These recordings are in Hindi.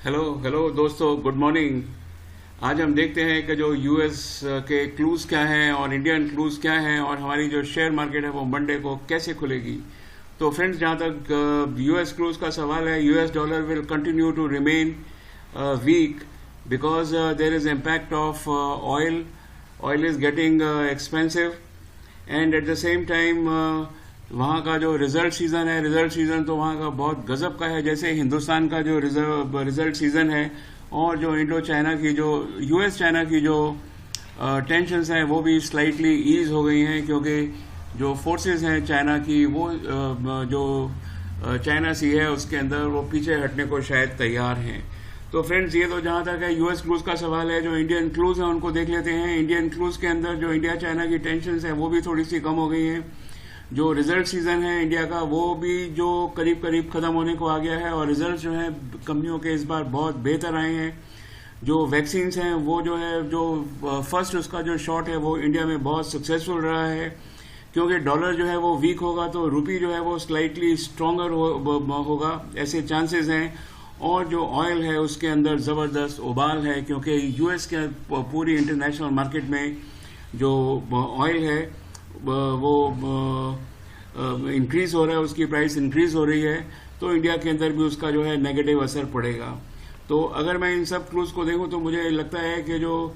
हेलो हेलो दोस्तों, गुड मॉर्निंग। आज हम देखते हैं कि जो यूएस के क्लूज क्या हैं और इंडियन क्लूज क्या हैं और हमारी जो शेयर मार्केट है वो मंडे को कैसे खुलेगी। तो फ्रेंड्स, जहाँ तक यूएस क्लूज का सवाल है, US dollar will continue to remain weak because there is impact of oil. Oil is getting expensive and at the same time वहाँ का जो रिजल्ट सीजन है, रिजल्ट सीजन तो वहाँ का बहुत गजब का है, जैसे हिंदुस्तान का जो रिजल्ट सीजन है। और जो इंडो चाइना की जो यूएस चाइना की जो टेंशन्स हैं वो भी स्लाइटली ईज हो गई हैं, क्योंकि जो फोर्सेस हैं चाइना की वो जो चाइना सी है उसके अंदर वो पीछे हटने को शायद तैयार हैं। तो फ्रेंड्स, ये तो जहाँ तक है यूएस क्लूज का सवाल है। जो इंडियन क्लूज हैं उनको देख लेते हैं। इंडियन क्लूज के अंदर जो इंडिया चाइना की टेंशन्स हैं वो भी थोड़ी सी कम हो गई हैं। जो रिजल्ट सीजन है इंडिया का वो भी जो करीब करीब खत्म होने को आ गया है और रिजल्ट जो है कंपनियों के इस बार बहुत बेहतर आए हैं। जो वैक्सीन्स हैं वो जो है जो फर्स्ट उसका जो शॉट है वो इंडिया में बहुत सक्सेसफुल रहा है, क्योंकि डॉलर जो है वो वीक होगा तो रुपी जो है वो स्लाइटली स्ट्रॉन्गर होगा, ऐसे चांसेस हैं। और जो ऑयल है उसके अंदर ज़बरदस्त उबाल है, क्योंकि यूएस के पूरी इंटरनेशनल मार्केट में जो ऑयल है वो इंक्रीज हो रहा है, उसकी प्राइस इंक्रीज हो रही है, तो इंडिया के अंदर भी उसका जो है नेगेटिव असर पड़ेगा। तो अगर मैं इन सब क्लूज को देखूं तो मुझे लगता है कि जो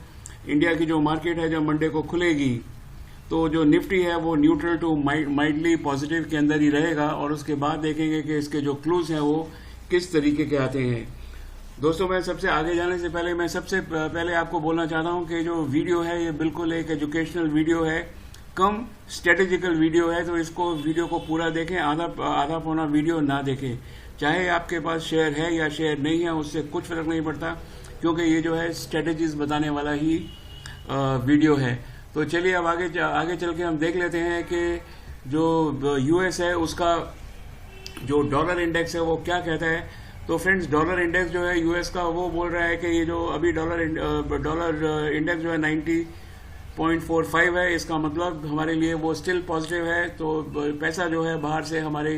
इंडिया की जो मार्केट है जब मंडे को खुलेगी तो जो निफ्टी है वो न्यूट्रल टू माइल्डली पॉजिटिव के अंदर ही रहेगा, और उसके बाद देखेंगे कि इसके जो क्लूज हैं वो किस तरीके के आते हैं। दोस्तों, मैं सबसे आगे जाने से पहले मैं सबसे पहले आपको बोलना चाहता हूं कि जो वीडियो है ये बिल्कुल एक एजुकेशनल वीडियो है, कम स्ट्रेटेजिकल वीडियो है। तो इसको वीडियो को पूरा देखें, आधा पौना वीडियो ना देखें। चाहे आपके पास शेयर है या शेयर नहीं है उससे कुछ फर्क नहीं पड़ता, क्योंकि ये जो है स्ट्रेटेजीज बताने वाला ही वीडियो है। तो चलिए अब आगे चल के हम देख लेते हैं कि जो यूएस है उसका जो डॉलर इंडेक्स है वो क्या कहता है। तो फ्रेंड्स, डॉलर इंडेक्स जो है यूएस का वो बोल रहा है कि ये जो अभी डॉलर इंडेक्स जो है 90.45 है। इसका मतलब हमारे लिए वो स्टिल पॉजिटिव है। तो पैसा जो है बाहर से हमारे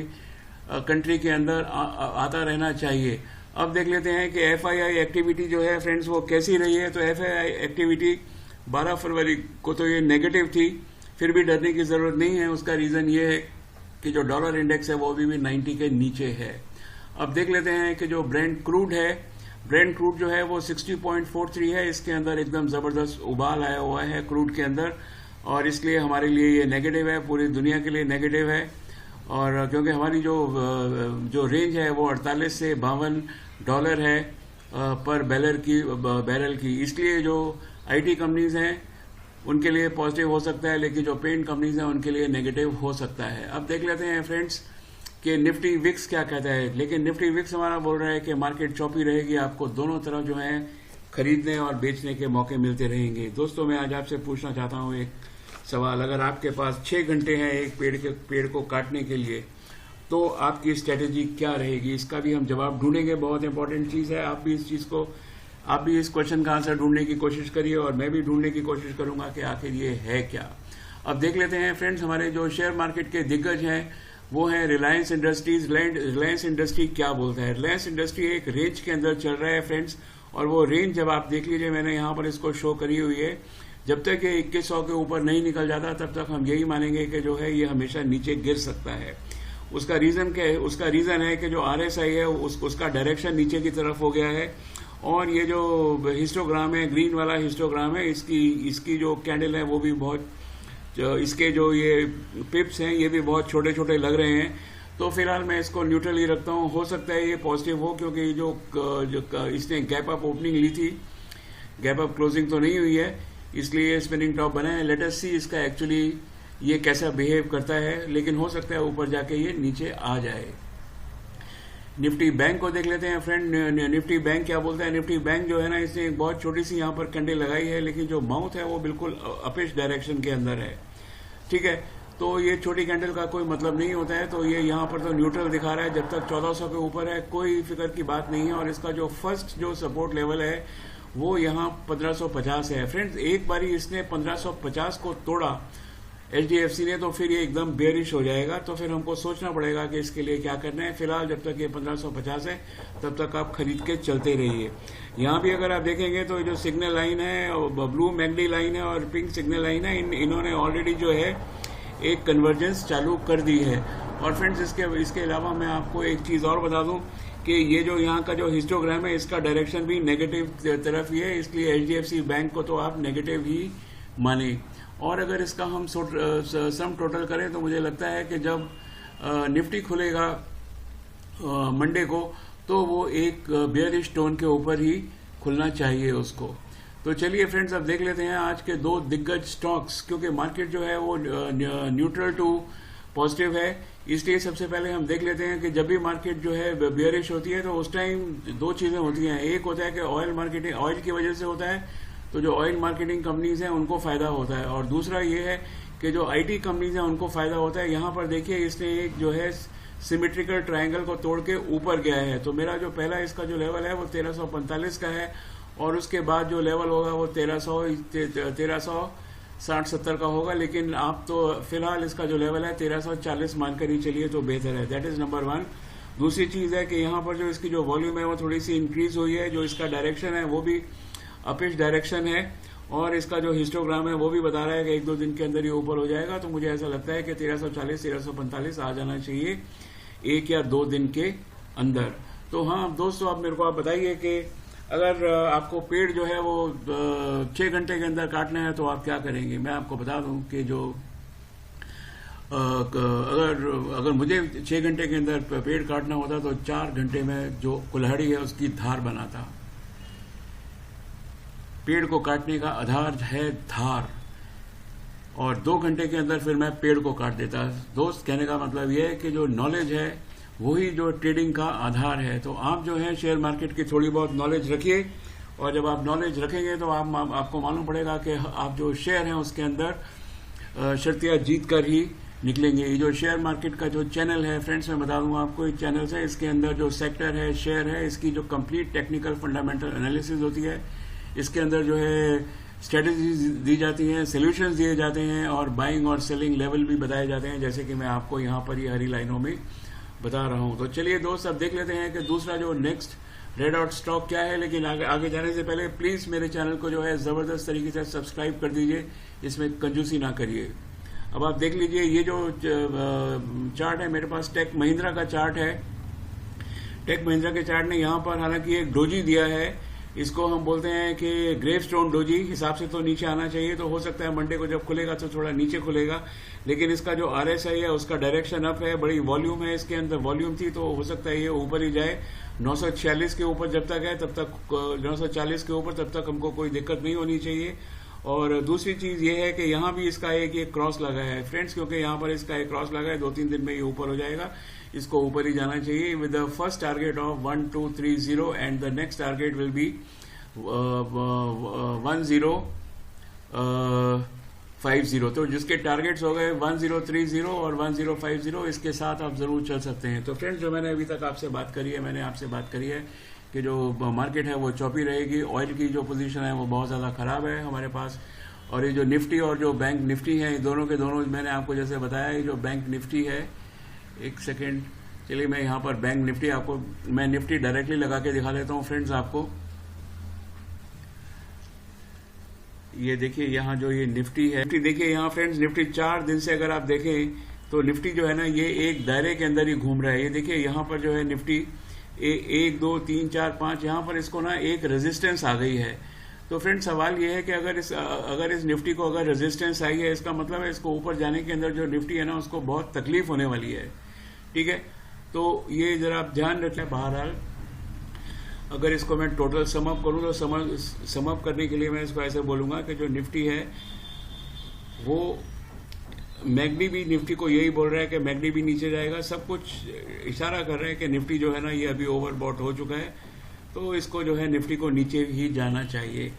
कंट्री के अंदर आता रहना चाहिए। अब देख लेते हैं कि एफआईआई एक्टिविटी जो है फ्रेंड्स वो कैसी रही है। तो एफआईआई एक्टिविटी 12 फरवरी को तो ये नेगेटिव थी, फिर भी डरने की जरूरत नहीं है। उसका रीजन ये है कि जो डॉलर इंडेक्स है वो अभी भी 90 के नीचे है। अब देख लेते हैं कि जो ब्रेंट क्रूड है, ब्रेंट क्रूड जो है वो 60.43 है। इसके अंदर एकदम जबरदस्त उबाल आया हुआ है क्रूड के अंदर, और इसलिए हमारे लिए ये नेगेटिव है, पूरी दुनिया के लिए नेगेटिव है। और क्योंकि हमारी जो रेंज है वो 48 से $52 है पर बैरल की, इसलिए जो आईटी कंपनीज हैं उनके लिए पॉजिटिव हो सकता है, लेकिन जो पेंट कंपनीज हैं उनके लिए नेगेटिव हो सकता है। अब देख लेते हैं फ्रेंड्स कि निफ्टी विक्स क्या कहता है। लेकिन निफ्टी विक्स हमारा बोल रहा है कि मार्केट चौपी रहेगी, आपको दोनों तरफ जो है खरीदने और बेचने के मौके मिलते रहेंगे। दोस्तों, मैं आज आपसे पूछना चाहता हूं एक सवाल। अगर आपके पास 6 घंटे हैं एक पेड़ को काटने के लिए, तो आपकी स्ट्रेटेजी क्या रहेगी? इसका भी हम जवाब ढूंढेंगे, बहुत इंपॉर्टेंट चीज है। आप भी इस क्वेश्चन का आंसर ढूंढने की कोशिश करिए और मैं भी ढूंढने की कोशिश करूंगा कि आखिर ये है क्या। अब देख लेते हैं फ्रेंड्स, हमारे जो शेयर मार्केट के दिग्गज हैं वो है रिलायंस इंडस्ट्रीज। रिलायंस इंडस्ट्री क्या बोलता है? रिलायंस इंडस्ट्री एक रेंज के अंदर चल रहा है फ्रेंड्स, और वो रेंज जब आप देख लीजिए, मैंने यहाँ पर इसको शो करी हुई है, जब तक ये 2100 के ऊपर नहीं निकल जाता तब तक हम यही मानेंगे कि जो है ये हमेशा नीचे गिर सकता है। उसका रीजन क्या है? उसका रीजन है कि जो आरएसआई है उसका डायरेक्शन नीचे की तरफ हो गया है, और ये जो हिस्टोग्राम है, ग्रीन वाला हिस्टोग्राम है, इसकी जो कैंडल है वो भी बहुत, इसके जो ये पिप्स हैं ये भी बहुत छोटे छोटे लग रहे हैं। तो फिलहाल मैं इसको न्यूट्रल ही रखता हूँ। हो सकता है ये पॉजिटिव हो, क्योंकि जो इसने गैप अप ओपनिंग ली थी, गैप अप क्लोजिंग तो नहीं हुई है, इसलिए स्पिनिंग टॉप बना है। लेट अस सी इसका एक्चुअली ये कैसा बिहेव करता है, लेकिन हो सकता है ऊपर जाके ये नीचे आ जाए। निफ्टी बैंक को देख लेते हैं फ्रेंड। निफ्टी बैंक क्या बोलता है? निफ्टी बैंक जो है ना, इसने एक बहुत छोटी सी यहाँ पर कैंडल लगाई है, लेकिन जो माउथ है वो बिल्कुल अपिश डायरेक्शन के अंदर है। ठीक है, तो ये छोटी कैंडल का कोई मतलब नहीं होता है। तो ये यहाँ पर तो न्यूट्रल दिखा रहा है, जब तक 1400 के ऊपर है कोई फिक्र की बात नहीं है। और इसका जो फर्स्ट जो सपोर्ट लेवल है वो यहाँ 1550 है फ्रेंड्स। एक बारी इसने 1550 को तोड़ा HDFC ने, तो फिर ये एकदम बेयरिश हो जाएगा। तो फिर हमको सोचना पड़ेगा कि इसके लिए क्या करना है। फिलहाल जब तक ये 1550 है तब तक आप खरीद के चलते रहिए। यहाँ भी अगर आप देखेंगे तो जो सिग्नल लाइन है, ब्लू मैगडी लाइन है और पिंक सिग्नल लाइन है, इन्होंने ऑलरेडी जो है एक कन्वर्जेंस चालू कर दी है। और फ्रेंड्स इसके अलावा मैं आपको एक चीज़ और बता दूं कि ये जो यहाँ का जो हिस्टोग्राम है इसका डायरेक्शन भी नेगेटिव तरफ ही है, इसलिए HDFC बैंक को तो आप नेगेटिव ही माने। और अगर इसका हम सम टोटल करें तो मुझे लगता है कि जब निफ्टी खुलेगा मंडे को तो वो एक बेयरिश टोन के ऊपर ही खुलना चाहिए उसको। तो चलिए फ्रेंड्स, अब देख लेते हैं आज के 2 दिग्गज स्टॉक्स, क्योंकि मार्केट जो है वो न्यूट्रल टू पॉजिटिव है। इसलिए सबसे पहले हम देख लेते हैं कि जब भी मार्केट जो है बेयरिश होती है तो उस टाइम 2 चीज़ें होती हैं। एक होता है कि ऑयल की वजह से होता है, तो जो ऑयल मार्केटिंग कंपनीज हैं उनको फायदा होता है, और दूसरा ये है कि जो IT कंपनीज हैं उनको फायदा होता है। यहाँ पर देखिए इसने एक जो है सिमेट्रिकल ट्रायंगल को तोड़ के ऊपर गया है। तो मेरा जो पहला इसका जो लेवल है वो 1345 का है, और उसके बाद जो लेवल होगा वो 1360-70 का होगा। लेकिन आप तो फिलहाल इसका जो लेवल है 1340 मानकर ही चलिए तो बेहतर है। That is number 1। दूसरी चीज़ है कि यहाँ पर जो इसकी जो वॉल्यूम है वो थोड़ी सी इंक्रीज हुई है, जो इसका डायरेक्शन है वो भी अपिश डायरेक्शन है, और इसका जो हिस्टोग्राम है वो भी बता रहा है कि 1-2 दिन के अंदर ये ऊपर हो जाएगा। तो मुझे ऐसा लगता है कि 1340-1345 आ जाना चाहिए 1 या 2 दिन के अंदर। तो हाँ दोस्तों, आप मेरे को बताइए कि अगर आपको पेड़ जो है वो 6 घंटे के अंदर काटना है तो आप क्या करेंगे। मैं आपको बता दूं कि जो अगर मुझे 6 घंटे के अंदर पेड़ काटना होता तो 4 घंटे में जो कुल्हाड़ी है उसकी धार बनाता। पेड़ को काटने का आधार है धार, और 2 घंटे के अंदर फिर मैं पेड़ को काट देता। दोस्त, कहने का मतलब यह है कि जो नॉलेज है वही जो ट्रेडिंग का आधार है। तो आप जो है शेयर मार्केट की थोड़ी बहुत नॉलेज रखिए, और जब आप नॉलेज रखेंगे तो आपको मालूम पड़ेगा कि आप जो शेयर हैं उसके अंदर शर्तियाँ जीत कर ही निकलेंगे। ये जो शेयर मार्केट का जो चैनल है फ्रेंड्स, मैं बता दूंगा आपको, इस चैनल से इसके अंदर जो सेक्टर है, शेयर है, इसकी जो कंप्लीट टेक्निकल फंडामेंटल एनालिसिस होती है, इसके अंदर जो है स्ट्रेटजीज दी जाती हैं, सोल्यूशंस दिए जाते हैं, और बाइंग और सेलिंग लेवल भी बताए जाते हैं, जैसे कि मैं आपको यहाँ पर ये हरी लाइनों में बता रहा हूँ। तो चलिए दोस्त, अब देख लेते हैं कि दूसरा जो नेक्स्ट रेड आउट स्टॉक क्या है। लेकिन आगे जाने से पहले प्लीज़ मेरे चैनल को जो है ज़बरदस्त तरीके से सब्सक्राइब कर दीजिए, इसमें कंजूसी ना करिए। अब आप देख लीजिए, ये जो चार्ट है मेरे पास टेक महिंद्रा का चार्ट है। टेक महिंद्रा के चार्ट ने यहाँ पर हालांकि एक डोजी दिया है, इसको हम बोलते हैं कि ग्रेवस्टोन डोजी। हिसाब से तो नीचे आना चाहिए, तो हो सकता है मंडे को जब खुलेगा तो थोड़ा नीचे खुलेगा, लेकिन इसका जो RSI है उसका डायरेक्शन अप है, बड़ी वॉल्यूम है, इसके अंदर वॉल्यूम थी, तो हो सकता है ये ऊपर ही जाए। 946 के ऊपर जब तक है तब तक, 940 के ऊपर तब तक हमको कोई दिक्कत नहीं होनी चाहिए। और दूसरी चीज़ ये है कि यहाँ भी इसका एक क्रॉस लगा है फ्रेंड्स, क्योंकि यहाँ पर इसका एक क्रॉस लगा है, 2-3 दिन में ये ऊपर हो जाएगा, इसको ऊपर ही जाना चाहिए with the first target of 1230 and the next target will be 1050। तो जिसके टारगेट्स हो गए 1030 और 1050, इसके साथ आप जरूर चल सकते हैं। तो फ्रेंड्स, जो मैंने अभी तक आपसे बात करी है, मैंने आपसे बात करी है कि जो मार्केट है वो चौपी रहेगी। ऑयल की जो पोजीशन है वो बहुत ज़्यादा ख़राब है हमारे पास, और ये जो निफ्टी और जो बैंक निफ्टी है, दोनों के दोनों मैंने आपको जैसे बताया, ये जो बैंक निफ्टी है, एक सेकेंड, चलिए मैं यहाँ पर बैंक निफ्टी आपको, मैं निफ्टी डायरेक्टली लगा के दिखा देता हूँ फ्रेंड्स आपको। ये देखिए यहाँ जो ये निफ्टी है, निफ्टी देखिए यहाँ फ्रेंड्स, निफ्टी 4 दिन से अगर आप देखें तो निफ्टी जो है ना ये एक दायरे के अंदर ही घूम रहा है। ये देखिए यहाँ पर जो है निफ्टी 1 2 3 4 5, यहाँ पर इसको ना एक रेजिस्टेंस आ गई है। तो फ्रेंड्स, सवाल ये है कि अगर इस निफ्टी को अगर रेजिस्टेंस आई है, इसका मतलब है इसको ऊपर जाने के अंदर जो निफ्टी है ना उसको बहुत तकलीफ होने वाली है। ठीक है, तो ये जरा आप ध्यान रखें। बहरहाल अगर इसको मैं टोटल सम अप करूँ तो सम अप करने के लिए मैं इसको ऐसे बोलूँगा कि जो निफ्टी है वो, मैगडी भी निफ्टी को यही बोल रहा है कि मैगडी भी नीचे जाएगा, सब कुछ इशारा कर रहे हैं कि निफ्टी जो है ना ये अभी ओवरबॉट हो चुका है, तो इसको जो है निफ्टी को नीचे ही जाना चाहिए।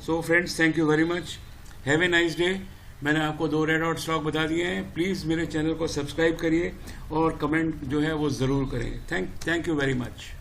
So friends, thank you very much, have a nice day. मैंने आपको 2 रेड आउट स्टॉक बता दिए हैं। प्लीज़ मेरे चैनल को सब्सक्राइब करिए और कमेंट जो है वो ज़रूर करें। Thank you very much.